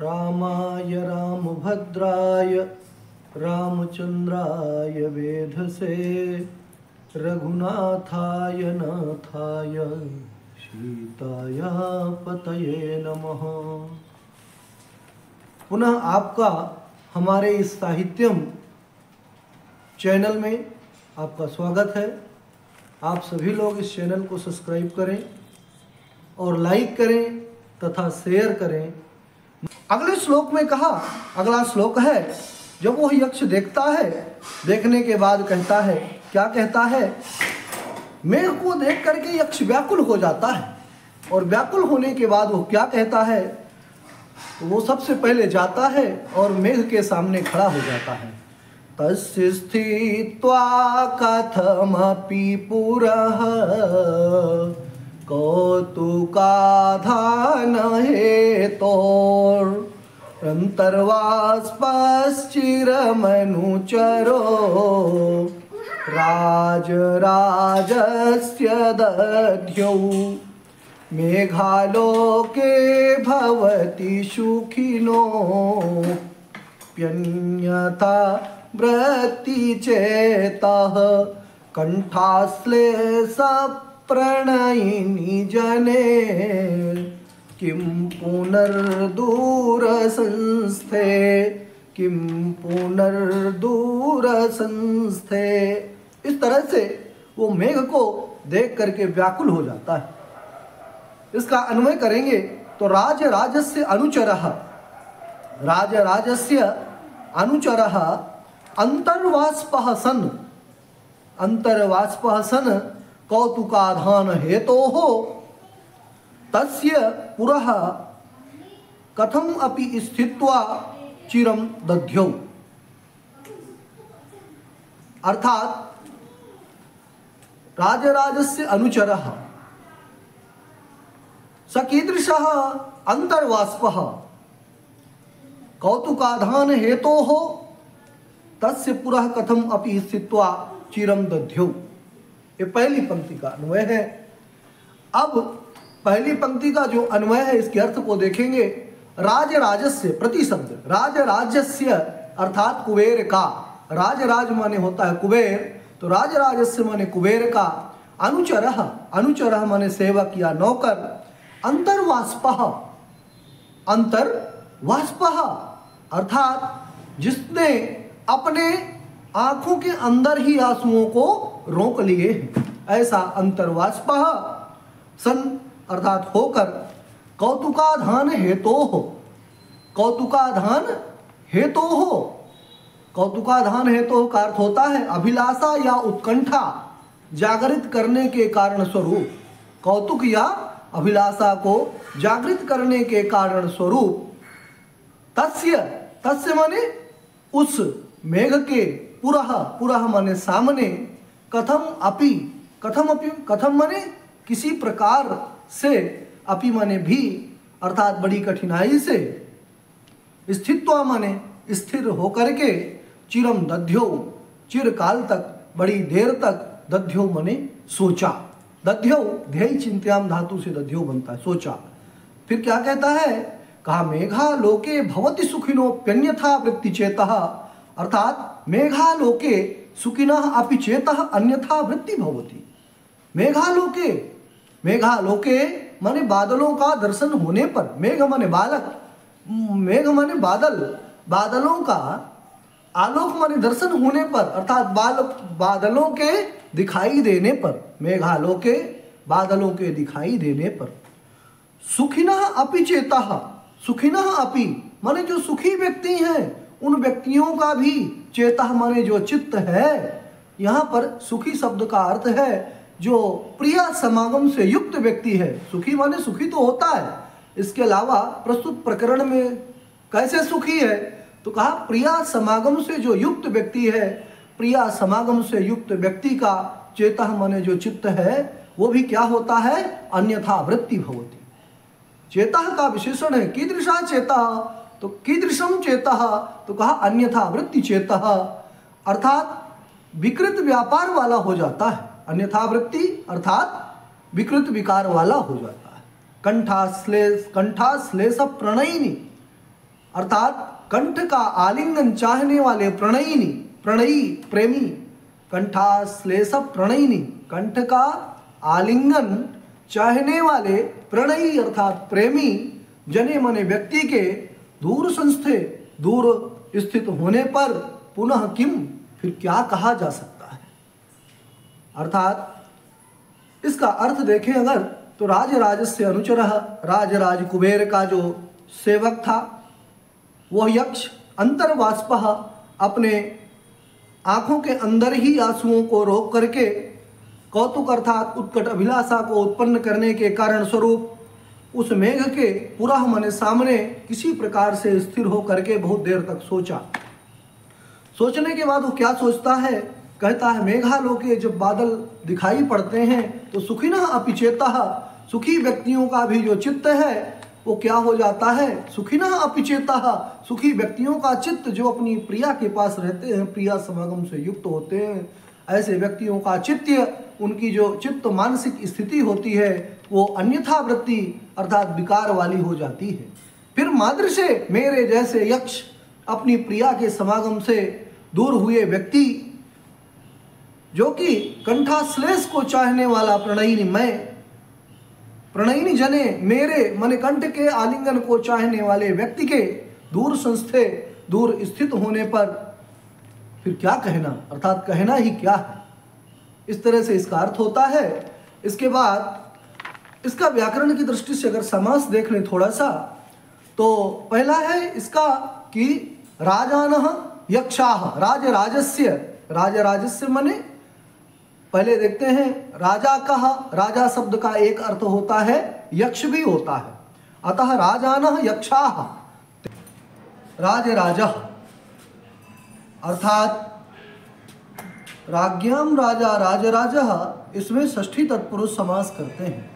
रामाय रामभद्राय रामचंद्राय वेधसे रघुनाथाय नाथाय सीताय पतये नमः। पुनः आपका हमारे इस साहित्यम चैनल में आपका स्वागत है। आप सभी लोग इस चैनल को सब्सक्राइब करें और लाइक करें तथा शेयर करें। अगले श्लोक में कहा, अगला श्लोक है, जब वह यक्ष देखता है, देखने के बाद कहता है, क्या कहता है? मेघ को देख करके यक्ष व्याकुल हो जाता है और व्याकुल होने के बाद वो क्या कहता है? वो सबसे पहले जाता है और मेघ के सामने खड़ा हो जाता है। तस्य स्थित्वा कथमपि पुरः कौतुकाधान हेतोरन्तर्वाष्पश्चिरमनुचरो राजराजस्य दध्यौ मेघालोके भवति सुखिनो प्यन्यथा वृत्तिचेतः कंठाश्लेषप्रणयिनी जने किं पुनर्दूरसंस्थे किं पुनर्दूरसंस्थे। इस तरह से वो मेघ को देख करके व्याकुल हो जाता है। इसका अन्वय करेंगे तो राजराजस्य अनुचरः, राजराजस्य अनुचरः अंतर्वाष्पः सन्, अंतर्वाष्पः सन् कौतुकाधान हेतोः तस्य पुरः कथम अपि स्थित्वा चिरम दध्यौ। अर्थात राजराजस्य अनुचरः स कीदृशः अंतर्वाष्पः कौतुकाधान हेतोः तस्य पुरः कथम अपि स्थित्वा चिरम दध्यौ। ये पहली पंक्ति का अन्वय है। अब पहली पंक्ति का जो अन्वय है इसके अर्थ को देखेंगे। राजराजस्य प्रति शब्द, राजराजस्य अर्थात कुबेर का, राजराज माने होता है कुबेर, तो राजराजस्य माने कुबेर का, अनुचरः, अनुचरः माने सेवक या नौकर, अंतर्वाष्पः, अंतर्वाष्पः अर्थात जिसने अपने आंखों के अंदर ही आंसुओं को रोक लिए, ऐसा अंतर्वाष्पः सन अर्थात होकर, कौतुकाधान हेतोः, कौतुकाधान हेतोः, कौतुकाधान हेतोः का अर्थ होता है अभिलाषा या उत्कंठा जागृत करने के कारण स्वरूप, कौतुक या अभिलाषा को जागृत करने के कारण स्वरूप। तस्य, तस्य माने उस मेघ के, पुरः, पुरः माने सामने, कथम अपि, कथम अपि, कथम माने किसी प्रकार से, अपि माने भी अर्थात बड़ी कठिनाई से, स्थित्वा माने स्थिर होकर के, चिरम दध्यो चिरकाल तक, बड़ी देर तक, दध्यो माने सोचा, दध्यो ध्यय चिंत्याम धातु से दध्यो बनता है, सोचा। फिर क्या कहता है? कहा मेघालोके भवति सुखिनो प्यन्यथा वृत्तिचेतः, अर्थात मेघालोके सुखिनः अपि चेतः अन्यथा वृत्ति भवति। मेघालोके, मेघालोके माने बादलों का दर्शन होने पर, मेघ माने बालक, मेघ माने बादल, बादलों का आलोक माने दर्शन होने पर, अर्थात बादलों के दिखाई देने पर, मेघालोके बादलों के दिखाई देने पर, सुखिनः अपि चेतः, सुखिनः अपि माने जो सुखी व्यक्ति हैं उन व्यक्तियों का भी, चेतः माने जो चित्त है। यहाँ पर सुखी शब्द का अर्थ है जो प्रिय समागम से युक्त व्यक्ति है। सुखी माने सुखी तो होता है, इसके अलावा प्रस्तुत प्रकरण में कैसे सुखी है तो कहा प्रिया समागम से जो युक्त व्यक्ति है, प्रिया समागम से युक्त व्यक्ति का चेतः माने जो चित्त है वो भी क्या होता है? अन्यथा वृत्ति भवति। चेतः का विशेषण है कीदृशा चेतः, तो कीदृशम चेतः तो कहा अन्यथा वृत्ति चेतः, अर्थात विकृत व्यापार वाला हो जाता है। अन्यथा वृत्ति अर्थात विकृत विकार वाला हो जाता है। कंठाश्लेष प्रणयिनी, अर्थात कंठ का आलिंगन चाहने वाले प्रणयिनी, प्रणयी प्रेमी, कंठाश्लेष प्रणयिनी, कंठ का आलिंगन चाहने वाले प्रणयी अर्थात प्रेमी जने मने व्यक्ति के दूर संस्थे, दूर स्थित होने पर पुनः किम, फिर क्या कहा जा सकता है। अर्थात इसका अर्थ देखें अगर तो राजराजस्य अनुचरः, राजराज कुबेर का जो सेवक था वह यक्ष अंतर्वाष्पः, अपने आंखों के अंदर ही आंसुओं को रोक करके कौतुक अर्थात उत्कट अभिलाषा को उत्पन्न करने के कारण स्वरूप उस मेघ के पुरः मने सामने किसी प्रकार से स्थिर हो करके बहुत देर तक सोचा। सोचने के बाद वो क्या सोचता है, कहता है मेघालोके जब बादल दिखाई पड़ते हैं तो सुखिनः अपि चेतः, सुखी व्यक्तियों का भी जो चित्त है वो क्या हो जाता है, सुखिनः अपि चेतः, सुखी व्यक्तियों का चित्त जो अपनी प्रिया के पास रहते हैं, प्रिया समागम से युक्त होते हैं, ऐसे व्यक्तियों का चित्त, उनकी जो चित्त मानसिक स्थिति होती है वो अन्यथा वृत्ति अर्थात विकार वाली हो जाती है। फिर माद्र से मेरे जैसे यक्ष अपनी प्रिया के समागम से दूर हुए व्यक्ति जो कि कंठाश्लेष को चाहने वाला प्रणयिनी, मैं प्रणयिनी जने मेरे मन कंठ के आलिंगन को चाहने वाले व्यक्ति के दूर संस्थे, दूर स्थित होने पर फिर क्या कहना, अर्थात कहना ही क्या है। इस तरह से इसका अर्थ होता है। इसके बाद इसका व्याकरण की दृष्टि से अगर समास देख लें थोड़ा सा, तो पहला है इसका कि राजानः यक्षाः, राजराजस्य, राजराजस्य मने पहले देखते हैं राजा कहा, राजा शब्द का एक अर्थ होता है यक्ष भी होता है, अतः राजानः यक्षाः राजराजः अर्थात राज्ञाम राजा राजराजः, इसमें षष्ठी तत्पुरुष समास करते हैं।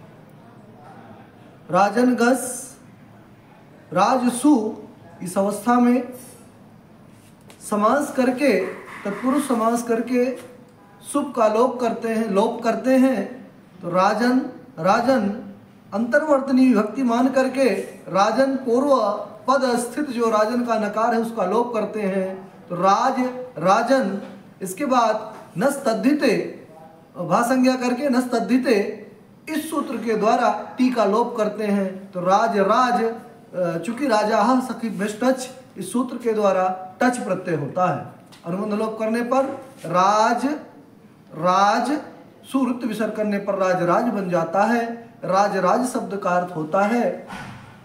राजनगस राजसु इस अवस्था में समास करके, तत्पुरुष समास करके सुप का लोप करते हैं तो राजन, राजन अंतर्वर्तनी विभक्ति मान करके राजन पूर्व पद स्थित जो राजन का नकार है उसका लोप करते हैं तो राज, राजन। इसके बाद नस तद्धिते भासंज्ञा करके नस तद्धिते इस सूत्र के द्वारा टी का लोप करते हैं तो राज, राज, चूंकि राजा सखी टच, इस सूत्र के द्वारा टच प्रत्यय होता है। अनुबंध लोप करने पर राज, राज, सूर्त विसर्ग करने पर राजराज बन जाता है। राजराज शब्द का अर्थ होता है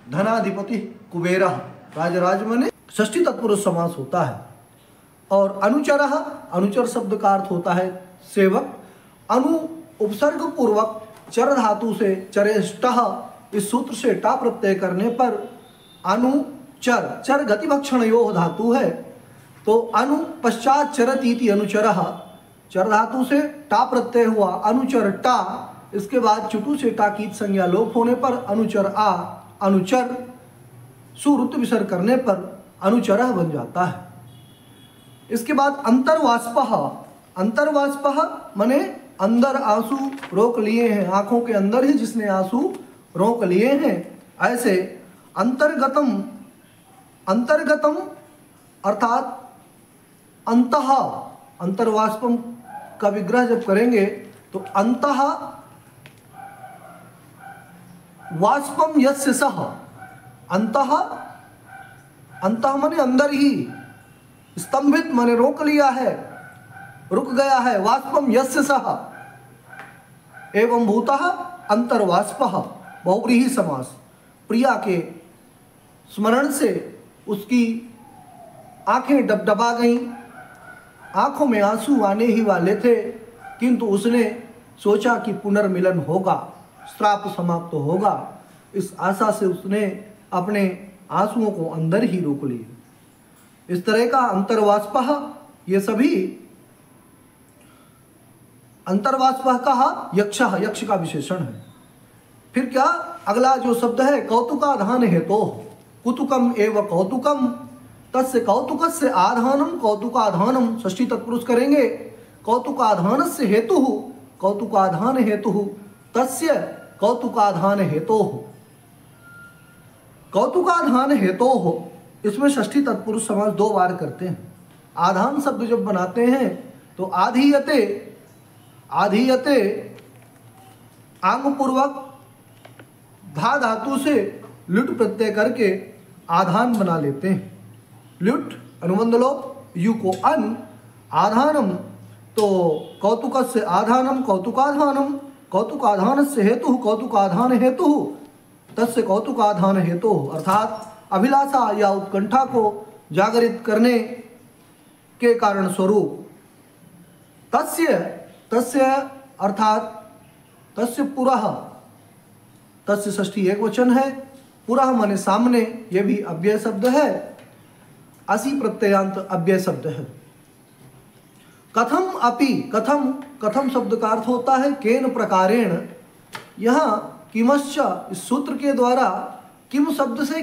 धनाधिपति कुबेरा, राजराज माने षष्ठी तत्पुरुष समास होता है। और अनुचरः, अनुचर शब्द का अर्थ होता है सेवक। अनु उपसर्ग पूर्वक चर धातु से चरेष्टः, इस सूत्र से टा प्रत्यय करने पर अनुचर, चर गतिभक्षण योग धातु है तो अनु पश्चात चरतीति अनुचरः, चर धातु से टा प्रत्यय हुआ अनुचर टा, इसके बाद चुटु से टाकीत संज्ञा लोप होने पर अनुचर आ, अनुचर, सुरुत विसर्ग करने पर अनुचरः बन जाता है। इसके बाद अंतर्वाष्पः, अंतर्वाष्पः माने अंदर आंसू रोक लिए हैं, आंखों के अंदर ही जिसने आंसू रोक लिए हैं, ऐसे अंतर्गतम, अंतर्गतम अर्थात अंतः, अंतर्वाष्पम का विग्रह जब करेंगे तो अंतः वाष्पम यस्य सह, अंतः, अंतः माने अंदर ही, स्तंभित माने रोक लिया है, रुक गया है, वाष्पम यस्य सह एवं भूतः अंतर्वाष्पः, बहुव्रीहि समास। प्रिया के स्मरण से उसकी आंखें डबडबा गईं, आंखों में आंसू आने ही वाले थे, किंतु उसने सोचा कि पुनर्मिलन होगा, श्राप समाप्त होगा, इस आशा से उसने अपने आंसुओं को अंदर ही रोक लिए। इस तरह का अंतर्वाष्पः, ये सभी अंतर्वाष्पः कहा यक्षः, यक्ष का विशेषण है। फिर क्या अगला जो शब्द है कौतुकाधान हेतु, कुतुकम एव कौतुकम, तस्य कौतुकस्य आधानम कौतुकाधानम, षष्ठी तत्पुरुष करेंगे कौतुकाधानस्य हेतु, कौतुकाधान हेतु, तस्य कौतुकाधान हेतु, कौतुकाधान हेतु इसमें षष्ठी तत्पुरुष समास 2 बार करते हैं। आधान शब्द जब बनाते हैं तो आधीयते आंग पूर्वक धा धातु से लुट प्रत्यय करके आधान बना लेते हैं। लुट अनुबंध लोप, यु को अन, आधानम तो कौतुकस्य आधानम कौतुकाधानम, कौतुकाधानस्य हेतु कौतुकाधान हेतु तस्य कौतुकाधान हेतु, अर्थात अभिलाषा या उत्कंठा को जागरित करने के कारण स्वरूप। तस्य अर्थात तस्य पुरः, तस्य षष्ठी एक वचन है, पुरः माने सामने, यह भी अव्यय शब्द है, असी प्रत्ययांत अव्यय शब्द है। कथम अपि, कथम शब्द का अर्थ होता है केन प्रकारेण। यहाँ किमश्च इस सूत्र के द्वारा किम शब्द से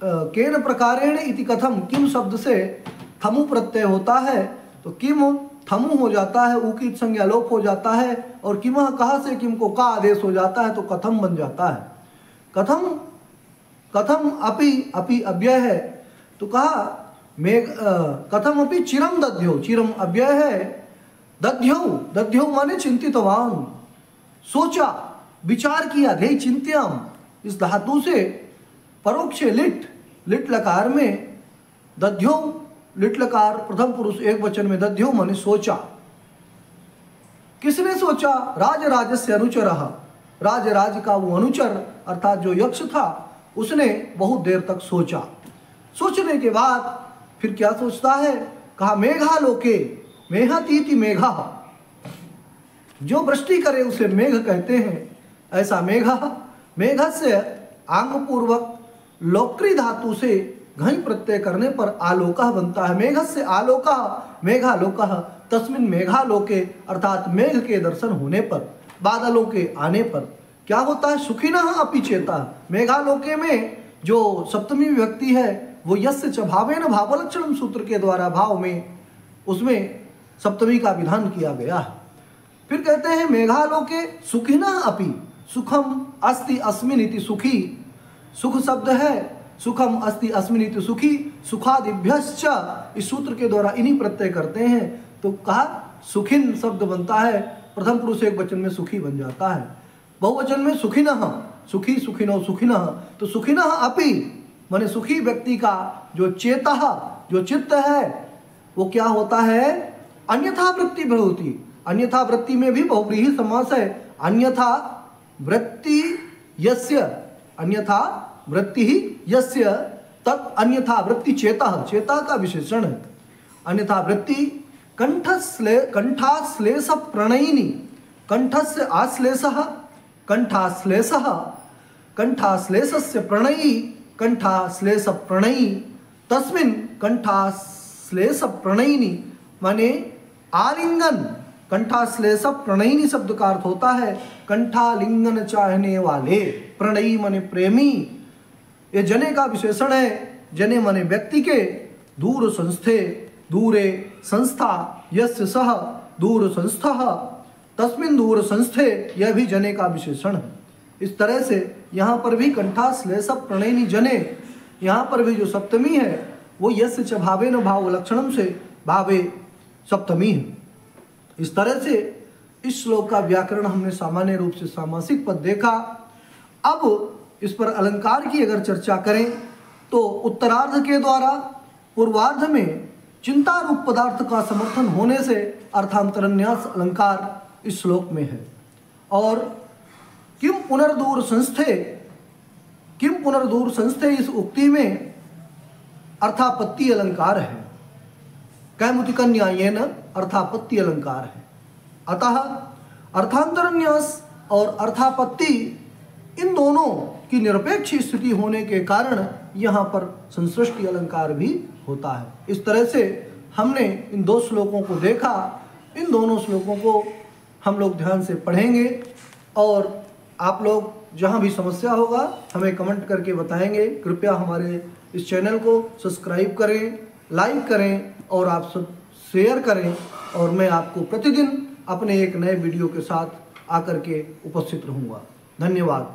केन प्रकारेण इति कथम, किम शब्द से थमु प्रत्यय होता है तो किम थमु हो जाता है, ऊ की संज्ञा लोप हो जाता है, और किमः कहा से किम को का आदेश हो जाता है तो कथम बन जाता है। कथम अपि अव्यय है तो कहा कथम अपि चिरम दध्यौ, चिरम अव्यय है, दध्यौ माने चिंतितवान, सोचा विचार किया, ध्येय चिंत्याम, इस धातु से परोक्ष लिट लकार में दध्यौ, लिट लकार प्रथम पुरुष एक वचन में दध्यौ माने सोचा। किसने सोचा? राजराजस्य अनुचरः, राज का वो अनुचर अर्थात जो यक्ष था उसने बहुत देर तक सोचा। सोचने के बाद फिर क्या सोचता है? कहा मेघा लोके, मेहतीति मेघा, जो वृष्टि करे उसे मेघ कहते हैं। ऐसा मेघ से आंग पूर्वक लोक्री धातु से घई प्रत्यय करने पर आलोकः बनता है। मेघ से आलोकः, मेघालोकः, तस्मिन मेघालोके अर्थात मेघ के दर्शन होने पर, बादलों के आने पर क्या होता है? सुखिनः अपि चेतः, मेघालोके में जो सप्तमी विभक्ति है वो यस्य च भावेन भावलक्षणम सूत्र के द्वारा भाव में उसमें सप्तमी का विधान किया गया है। फिर कहते हैं मेघालोके सुखिनः अपि, सुखम अस्ति अस्मिन् इति सुखी, सुख शब्द है, सुखम अस्ति अस्मिन् इति सुखी, सुखादिभ्यश्च इस सूत्र के द्वारा इन्हीं प्रत्यय करते हैं तो कहा सुखिन शब्द बनता है, प्रथम पुरुष एक वचन में सुखी बन जाता है, बहुवचन में सुखिनः, सुखी सुखिनो सुखिनः, तो सुखिनः अपि माने सुखी व्यक्ति का जो चेतः, जो चित्त है वो क्या होता है? अन्यथा वृत्ति भवति, अन्यथा वृत्ति में भी बहुव्रीहि समास है, अन्यथा वृत्ति यस्य, अन्यथा वृत्ति ही यस्य तत् अन्यथा वृत्ति चेतः, चेता का विशेषण है। अन्यथा वृत्ति कंठाश्लेष प्रणयिनी, कंठस्य आश्लेषः, कंठाश्लेषः, कंठाश्लेषस्य प्रणयी, कंठाश्लेष प्रणयी, तस्मिन् कंठाश्लेष प्रणयिनी माने आलिंगन, कंठाश्लेष प्रणयिनी शब्द का अर्थ होता है कंठालिंगन चाहने वाले, प्रणयी माने प्रेमी, ये जने का विशेषण है। जने माने व्यक्ति के, दूर संस्थे, दूरे संस्था, यस्य सह दूर संस्थः, तस्मिन् दूर संस्थे, यह भी जने का विशेषण है। इस तरह से यहाँ पर भी कंठाश्लेष प्रणयिनी जने, यहाँ पर भी जो सप्तमी है वो यस्य च भावेन भाव लक्षणम से भावे सप्तमी है। इस तरह से इस श्लोक का व्याकरण हमने सामान्य रूप से सामासिक पद देखा। अब इस पर अलंकार की अगर चर्चा करें तो उत्तरार्ध के द्वारा पूर्वार्ध में चिंता रूप पदार्थ का समर्थन होने से अर्थांतरन्यास अलंकार इस श्लोक में है। और किम पुनर्दूर संस्थे इस उक्ति में अर्थापत्ति अलंकार है, कैमुतिकन्यायेन अर्थापत्ति अलंकार है। अतः अर्थांतरन्यास और अर्थापत्ति इन दोनों की निरपेक्ष स्थिति होने के कारण यहाँ पर संसृष्टि अलंकार भी होता है। इस तरह से हमने इन दो श्लोकों को देखा। इन दोनों श्लोकों को हम लोग ध्यान से पढ़ेंगे और आप लोग जहाँ भी समस्या होगा हमें कमेंट करके बताएंगे। कृपया हमारे इस चैनल को सब्सक्राइब करें, लाइक करें और आप सब शेयर करें, और मैं आपको प्रतिदिन अपने एक नए वीडियो के साथ आकर के उपस्थित रहूँगा। धन्यवाद।